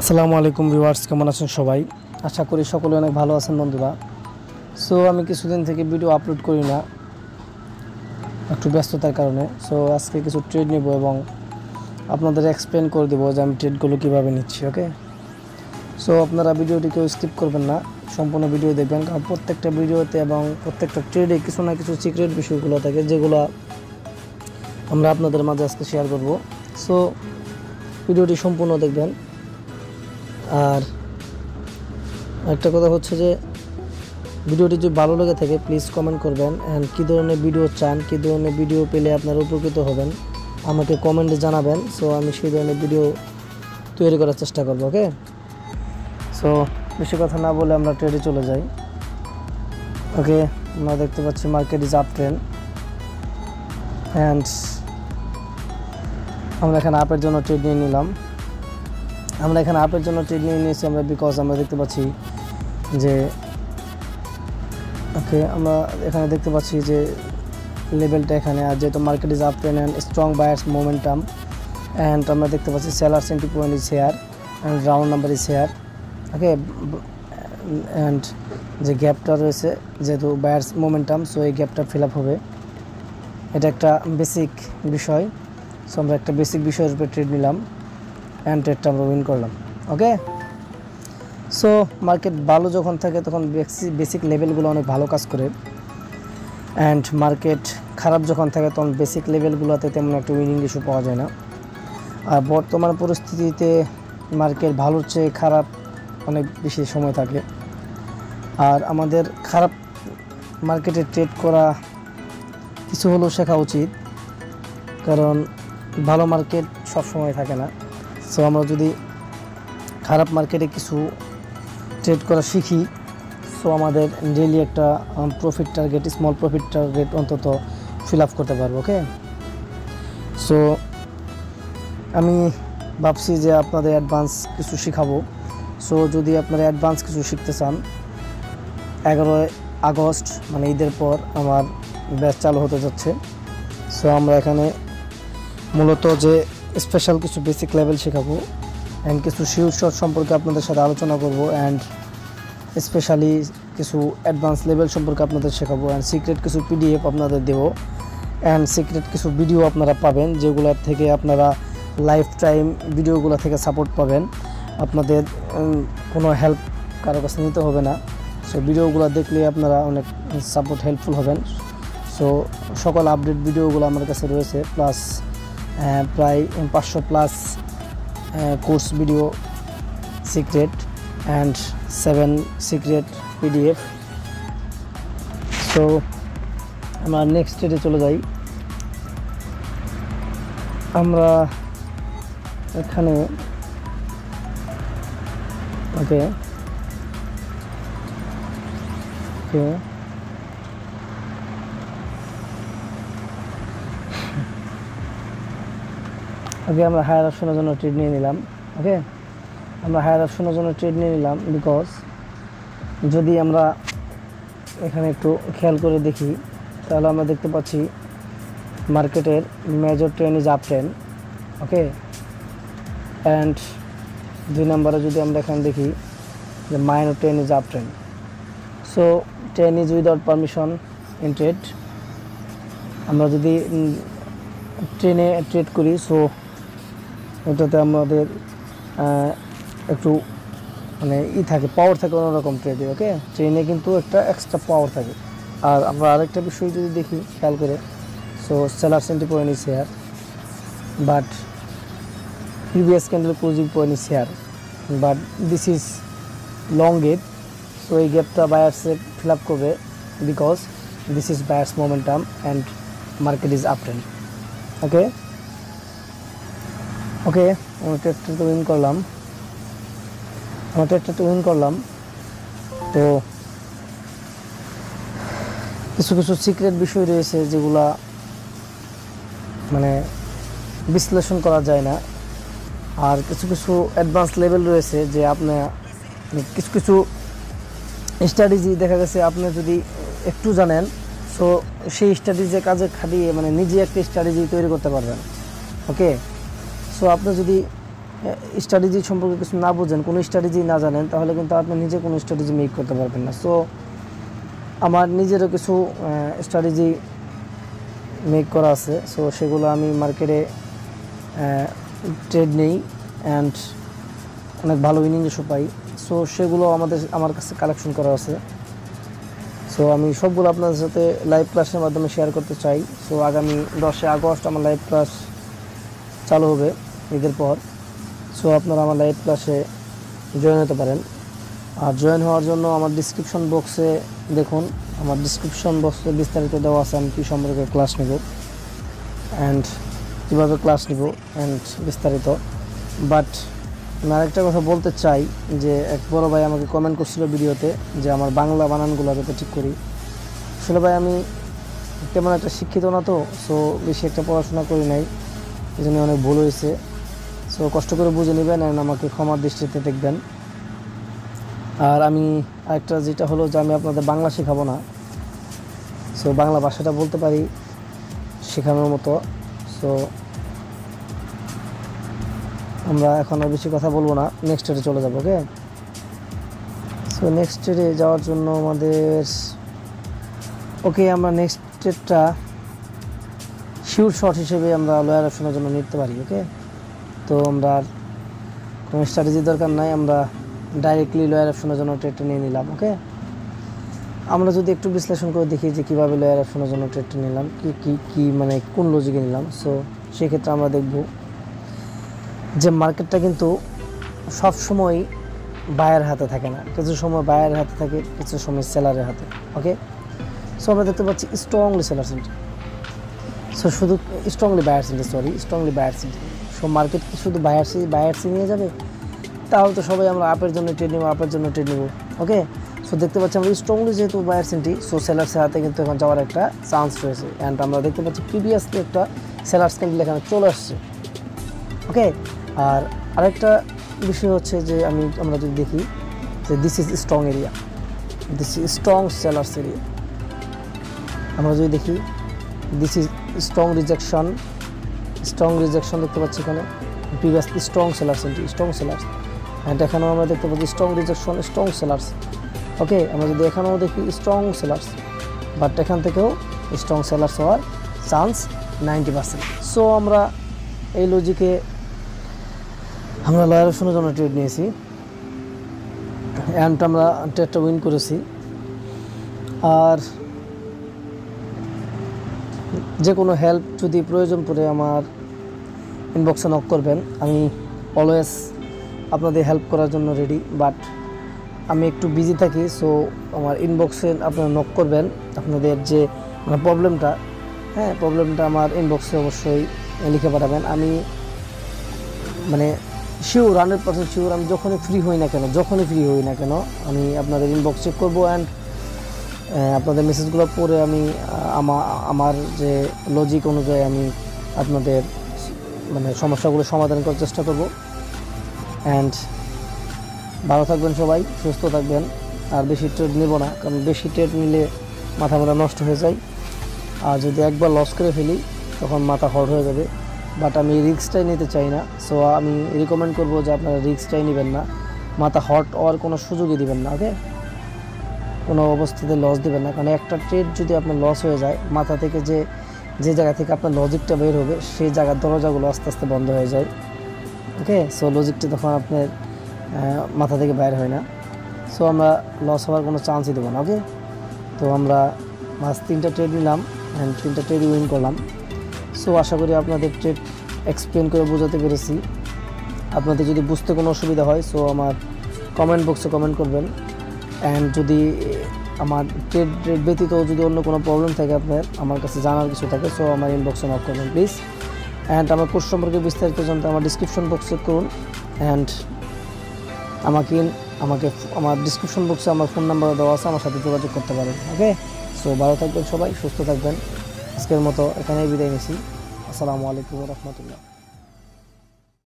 আসসালামু আলাইকুম ভিউয়ার্স, কেমন আছেন সবাই? আশা করি সকলে অনেক ভালো আছেন বন্ধুরা। সো আমি কিছুদিন থেকে ভিডিও আপলোড করি না, একটু ব্যস্ততার কারণে। সো আজকে কিছু ট্রেড নেব এবং আপনাদের এক্সপ্লেন করে দেবো যে আমি ট্রেডগুলো কীভাবে নিচ্ছি। ওকে, সো আপনারা ভিডিওটি কেউ স্কিপ করবেন না, সম্পূর্ণ ভিডিও দেখবেন, কারণ প্রত্যেকটা ভিডিওতে এবং প্রত্যেকটা ট্রেডে কিছু না কিছু সিক্রেট বিষয়গুলো থাকে যেগুলো আমরা আপনাদের মাঝে আজকে শেয়ার করব। সো ভিডিওটি সম্পূর্ণ দেখবেন। আর একটা কথা হচ্ছে যে ভিডিওটি যদি ভালো লেগে থাকে প্লিজ কমেন্ট করবেন, অ্যান্ড কী ধরনের ভিডিও চান, কী ধরনের ভিডিও পেলে আপনারা উপকৃত হবেন আমাকে কমেন্টে জানাবেন। সো আমি সেই ধরনের ভিডিও তৈরি করার চেষ্টা করব। ওকে, সো বেশি কথা না বলে আমরা ট্রেডে চলে যাই। ওকে, আমরা দেখতে পাচ্ছি market is up trend, and আমরা এখানে আপের জন্য ট্রেড নিয়ে নিলাম। আমরা এখানে আপের জন্য ট্রেড নিয়ে নিয়েছি আমরা, বিকজ আমরা দেখতে পাচ্ছি যে ওকে আমরা এখানে দেখতে পাচ্ছি যে লেভেলটা এখানে, আর যেহেতু market is up trend and strong buyers momentum, and আমরা দেখতে পাচ্ছি seller entry point is hair and round number is here. Okay, and যে গ্যাপটা রয়েছে যেহেতু বায়ার্স মোমেন্টাম, সো এই গ্যাপটা ফিল আপ হবে। এটা একটা বেসিক বিষয়। সো আমরা একটা বেসিক বিষয়ের উপরে ট্রেড নিলাম অ্যান্ড ট্রেডটা আমরা উইন করলাম। ওকে, সো মার্কেট ভালো যখন থাকে তখন বেসিক লেভেলগুলো অনেক ভালো কাজ করে, অ্যান্ড মার্কেট খারাপ যখন থাকে তখন বেসিক লেভেলগুলোতে তেমন একটা উইনিং ইস্যু পাওয়া যায় না। আর বর্তমান পরিস্থিতিতে মার্কেট ভালোর চেয়ে খারাপ অনেক বেশি সময় থাকে। আর আমাদের খারাপ মার্কেটে ট্রেড করা কিছু হলেও শেখা উচিত, কারণ ভালো মার্কেট সব সময় থাকে না। সো আমরা যদি খারাপ মার্কেটে কিছু ট্রেড করা শিখি, সো আমাদের ডেইলি একটা profit target, small profit target অন্তত ফিল আপ করতে পারবো। ওকে, সো আমি ভাবছি যে আপনাদের অ্যাডভান্স কিছু শেখাবো। সো যদি আপনারা অ্যাডভান্স কিছু শিখতে চান, 11 আগস্ট মানে ঈদের পর আমার ব্যাচ চালু হতে যাচ্ছে। সো আমরা এখানে মূলত যে স্পেশাল কিছু বেসিক লেভেল শেখাবো, অ্যান্ড কিছু শিওর শট সম্পর্কে আপনাদের সাথে আলোচনা করব, অ্যান্ড স্পেশালি কিছু অ্যাডভান্স লেভেল সম্পর্কে আপনাদের শেখাবো, অ্যান্ড সিক্রেট কিছু পিডিএফ আপনাদের দেবো, অ্যান্ড সিক্রেট কিছু ভিডিও আপনারা পাবেন যেগুলোর থেকে আপনারা লাইফ টাইম ভিডিওগুলো থেকে সাপোর্ট পাবেন। আপনাদের কোনো হেল্প কারো কাছে নিতে হবে না। সো ভিডিওগুলো দেখলে আপনারা অনেক সাপোর্ট হেল্পফুল হবেন। সো সকল আপডেট ভিডিওগুলো আমার কাছে রয়েছে, প্লাস প্রায় 500+ course video secret and 7 secret PDF. So আমরা নেক্সট স্টেজে চলে যাই। আমরা এখানে ওকে ওকে ওকে আমরা হায়ার অপশনের জন্য ট্রেড নিয়ে নিলাম। ওকে, আমরা হায়ার অপশনের জন্য ট্রেড নিয়ে নিলাম বিকজ যদি আমরা এখানে একটু খেয়াল করে দেখি তাহলে আমরা দেখতে পাচ্ছি মার্কেটের major trend is up trend. Okay, and 2 নম্বরে যদি আমরা এখানে দেখি যে minor trend is up trend. So trend is without permission in trade. আমরা যদি ট্রেনে ট্রেড করি, সো এটাতে আমাদের একটু মানে থাকে, পাওয়ার থাকে অন্যরকম ট্রেডে। ওকে, ট্রেনে কিন্তু একটা এক্সট্রা পাওয়ার থাকে। আর আমরা আরেকটা বিষয় যদি দেখি খেয়াল করে, so seller entry point is here, but previous candle closing point is here, but this is long gap. So এই গ্যাপটা বায়ার্সে ফিল আপ করবে because this is buyers momentum and market is up trend. Okay okay আমরা ট্রেডটা win করলাম। তো কিছু কিছু সিক্রেট বিষয় রয়েছে যেগুলা মানে বিশ্লেষণ করা যায় না, আর কিছু কিছু অ্যাডভান্স লেভেল রয়েছে যে আপনার কিছু কিছু স্ট্র্যাটেজি দেখা গেছে আপনি যদি একটু জানেন, সো সেই স্ট্র্যাটেজি কাজে খাটিয়ে মানে নিজে একটা স্ট্র্যাটেজি তৈরি করতে পারবেন। ওকে, সো আপনি যদি স্ট্র্যাটেজি সম্পর্কে কিছু না বোঝেন, কোনো স্ট্র্যাটেজি না জানেন, তাহলে কিন্তু আপনি নিজে কোনো স্ট্র্যাটেজি মেক করতে পারবেন না। সো আমার নিজেরও কিছু স্ট্র্যাটেজি মেক করা আছে, সো সেগুলো আমি মার্কেটে ট্রেড নেই অ্যান্ড অনেক ভালো উইনিং রেশিও পাই। সো সেগুলো আমার কাছে কালেকশন করা আছে। সো আমি সবগুলো আপনাদের সাথে লাইভ ক্লাসের মাধ্যমে শেয়ার করতে চাই। সো আগামী 10 আগস্ট আমার লাইভ ক্লাস চালু হবে ঈদের পর। সো আপনারা আমার লাইভ ক্লাসে জয়েন হতে পারেন। আর জয়েন হওয়ার জন্য আমার ডিসক্রিপশন বক্সে দেখুন, আমার ডিসক্রিপশন বক্সে বিস্তারিত দেওয়া আছে আমি কী সম্পর্কে ক্লাস নেব অ্যান্ড কীভাবে ক্লাস নেব অ্যান্ড বিস্তারিত। বাট আমি আরেকটা কথা বলতে চাই যে এক বড় ভাই আমাকে কমেন্ট করছিল ভিডিওতে যে আমার বাংলা বানানগুলো যাতে ঠিক করি। আসলে ভাই আমি তেমন একটা শিক্ষিত না, তো সো বেশি একটা পড়াশোনা করি নাই, এই জন্য অনেক ভুল হয়েছে। সো কষ্ট করে বুঝে নেবেন অ্যান্ড আমাকে ক্ষমার দৃষ্টিতে দেখবেন। আর আমি আরেকটা যেটা হলো যে আমি আপনাদের বাংলা শেখাবো না, সো বাংলা ভাষাটা বলতে পারি শেখানোর মতো। সো আমরা এখন আর বেশি কথা বলবো না, নেক্সট স্টেজে চলে যাবো। ওকে, সো নেক্সট স্টেজে যাওয়ার জন্য আমরা নেক্সট স্টেজটা শিওর শট হিসেবে আমরা লয়ার অপশনের জন্য নিতে পারি। ওকে, তো আমরা আর কোনো স্ট্র্যাটেজির দরকার নাই, আমরা ডাইরেক্টলি লয়ার অপশনের জন্য ট্রেডটা নিয়ে নিলাম। ওকে, আমরা যদি একটু বিশ্লেষণ করে দেখি যে কীভাবে লয়ার অপশনের জন্য ট্রেডটা নিলাম, কি মানে কোন লজিকে নিলাম। সো সেক্ষেত্রে আমরা দেখব যে মার্কেটটা কিন্তু সবসময় বায়ার হাতে থাকে না, কিছু সময় বায়ার হাতে থাকে, কিছু সময় সেলারের হাতে। ওকে, সো আমরা দেখতে পাচ্ছি স্ট্রংলি সেলার সেন্টিমেন্ট, সো শুধু strongly buyer sentiment. So market কি শুধু বায়ার্সই নিয়ে যাবে? তাহলে তো সবাই আমরা আপের জন্য ট্রেড নেব। ওকে, সো দেখতে পাচ্ছি আমরা স্ট্রংলি যেহেতু বায়ার সেন্টি, সো সেলার্সের হাতে কিন্তু এখন যাওয়ার একটা চান্স রয়েছে। অ্যান্ড আমরা দেখতে পাচ্ছি প্রিভিয়াসলি একটা সেলার্স ক্যান্ডেল এখানে চলে আসছে। ওকে, আর আরেকটা বিষয় হচ্ছে যে আমরা যদি দেখি যে this is strong area, this is strong sellers area. আমরা যদি দেখি দিস ইজ স্ট্রং রিজেকশন দেখতে পাচ্ছি এখানে প্রিভিয়াসলি স্ট্রং সেলার্স অ্যান্ড এখানেও আমরা দেখতে পাচ্ছি স্ট্রং রিজেকশন, স্ট্রং সেলার্স। ওকে, আমরা যদি এখানেও দেখি স্ট্রং সেলার্স, বাট এখান থেকেও স্ট্রং সেলার্স হওয়ার চান্স 90%। সো আমরা এই লজিকে আমরা লয়ার অপশনের জন্য ট্রেড নিয়েছি অ্যান্ড আমরা ট্রেডটা উইন করেছি। আর যে কোনো হেল্প যদি প্রয়োজন পড়ে আমার ইনবক্সে নক করবেন, আমি অলওয়েজ আপনাদের হেল্প করার জন্য রেডি। বাট আমি একটু বিজি থাকি, সো আমার ইনবক্সে আপনারা নক করবেন আপনাদের যে প্রবলেমটা, প্রবলেমটা আমার ইনবক্সে অবশ্যই লিখে পাঠাবেন। আমি শিওর 100% শিওর, আমি যখনই ফ্রি হই না কেন আমি আপনাদের ইনবক্স চেক করবো অ্যান্ড আপনাদের মেসেজগুলো পড়ে আমি আমার যে লজিক অনুযায়ী আমি আপনাদের সমস্যাগুলো সমাধান করার চেষ্টা করব। অ্যান্ড ভালো থাকবেন সবাই, সুস্থ থাকবেন। আর বেশি ট্রেড নেব না, কারণ বেশি ট্রেড নিলে মাথা নষ্ট হয়ে যায়। আর যদি একবার লস করে ফেলি তখন মাথা হট হয়ে যাবে। বাট আমি রিস্কটাই নিতে চাই না। সো আমি রিকমেন্ড করবো যে আপনারা রিস্কটাই নেবেন না, মাথা হট হওয়ার কোনো সুযোগই দিবেন না। ওকে, কোনো অবস্থাতে লস দেবেন না, কারণ একটা ট্রেড যদি আপনার লস হয়ে যায়, মাথা থেকে যে জায়গা থেকে আপনার লজিকটা বের হবে সেই জায়গার দরজাগুলো আস্তে আস্তে বন্ধ হয়ে যায়। ওকে, সো লজিকটা তখন আপনার মাথা থেকে বাইর হয় না। সো আমরা লস হওয়ার কোনো চান্সই দেবো না। ওকে, তো আমরা 3টা ট্রেড নিলাম অ্যান্ড 3টা ট্রেড উইন করলাম। সো আশা করি আপনাদের ট্রেড এক্সপ্লেন করে বোঝাতে পেরেছি। আপনাদের যদি বুঝতে কোনো অসুবিধা হয়, সো আমার কমেন্ট বক্সে কমেন্ট করবেন। অ্যান্ড যদি আমার ট্রেড ব্যতীত যদি অন্য কোনো প্রবলেম থাকে, আপনার আমার কাছে জানার কিছু থাকে, সো আমার ইনবক্সে নক করবেন প্লিজ। অ্যান্ড আমার কোর্স সম্পর্কে বিস্তারিত জানতে আমার ডিসক্রিপশন বক্স চেক করুন অ্যান্ড আমাকে আমার ডিসক্রিপশন বক্সে আমার ফোন নাম্বার দেওয়া আছে, আমার সাথে যোগাযোগ করতে পারেন। ওকে, সো ভালো থাকবেন সবাই, সুস্থ থাকবেন। আজকের মতো এখানেই বিদায় নিচ্ছি। আসসালামু আলাইকুম ওয়া রাহমাতুল্লাহ।